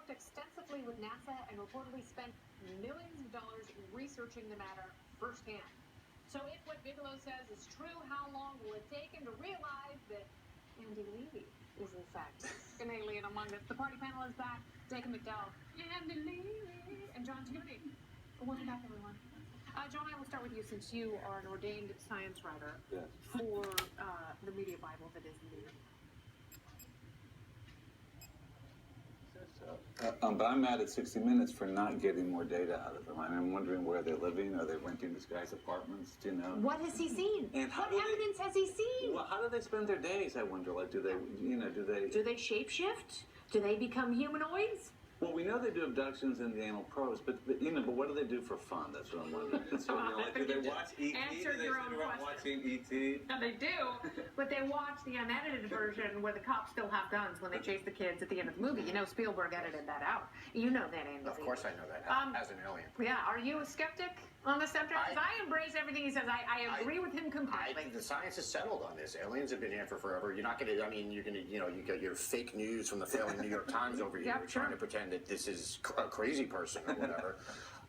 worked extensively with NASA and reportedly spent millions of dollars researching the matter firsthand. So if what Bigelow says is true, how long will it take him to realize that Andy Levy is in fact an alien among us? The party panel is back. Jacob McDowell, Andy Levy, and John Tierney. Welcome back, everyone. John, I will start with you since you are an ordained science writer for the media Bible that is the media. But I'm mad at 60 Minutes for not getting more data out of them. I'm wondering where they're living. Are they renting this guy's apartments? Do you know? What has he seen? And what evidence has he seen? Well, how do they spend their days? I wonder. Like, do they shapeshift? Do they become humanoids? Well, we know they do abductions in the anal probes, but what do they do for fun? That's what I'm wondering. So, do they watch E.T.? Answer your own question. Watching E.T.? No, they do, but they watch the unedited version where the cops still have guns when they chase the kids at the end of the movie. You know, Spielberg edited that out. You know that, Andy. Of course I know that, as an alien. Yeah, are you a skeptic on the subject? Because I embrace everything he says. I agree with him completely. The science is settled on this. Aliens have been here for forever. You're not going to, you're going to, you get your fake news from the failing New York Times over here trying to pretend that this is a crazy person or whatever.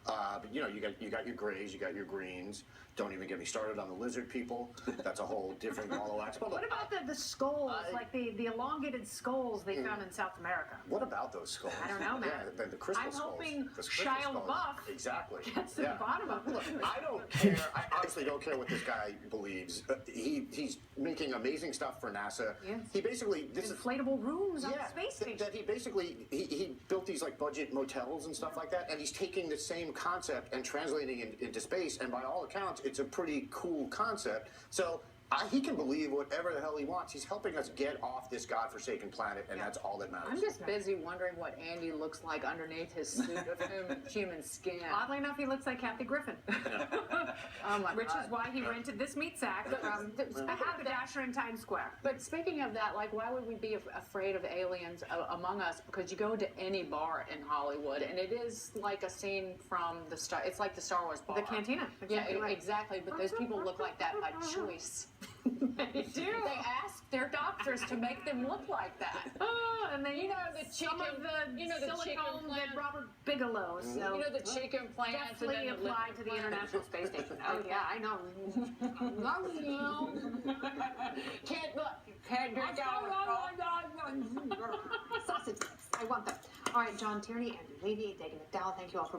But you got your grays, you got your greens. Don't even get me started on the lizard people. That's a whole different ball of wax. But what about the skulls, like the elongated skulls they found in South America? What about those skulls? I don't know, man. Yeah, the crystal skulls. I'm hoping the Shia LaBeouf exactly gets to the bottom of it. Look, I don't care. I honestly don't care what this guy believes. He's making amazing stuff for NASA. Yes. He basically inflatable rooms on the space station. That he basically he built these like budget motels and stuff like that, and he's taking the same concept and translating it into space. And by all accounts, it's a pretty cool concept. So he can believe whatever the hell he wants. He's helping us get off this godforsaken planet, and that's all that matters. I'm just busy wondering what Andy looks like underneath his suit of human skin. Oddly enough, he looks like Kathy Griffin. Oh my Which God. is why he rented this meat sack from a haberdasher in Times Square. But speaking of that, like, why would we be afraid of aliens among us? Because you go to any bar in Hollywood, and it is like a scene from it's like the Star Wars bar. The cantina. Yeah, exactly. But those people look like that by choice. They do. They ask their doctors to make them look like that. Oh, and then the chicken, some of the the chicken silicone plant. that Robert Bigelow. So The chicken plants. definitely applied to the International Space Station. Oh yeah, I know. Love you. Can't drink out. Sausage. I want that. All right, John Tierney, Andy Levy, Jacob McDowell. Thank you all for.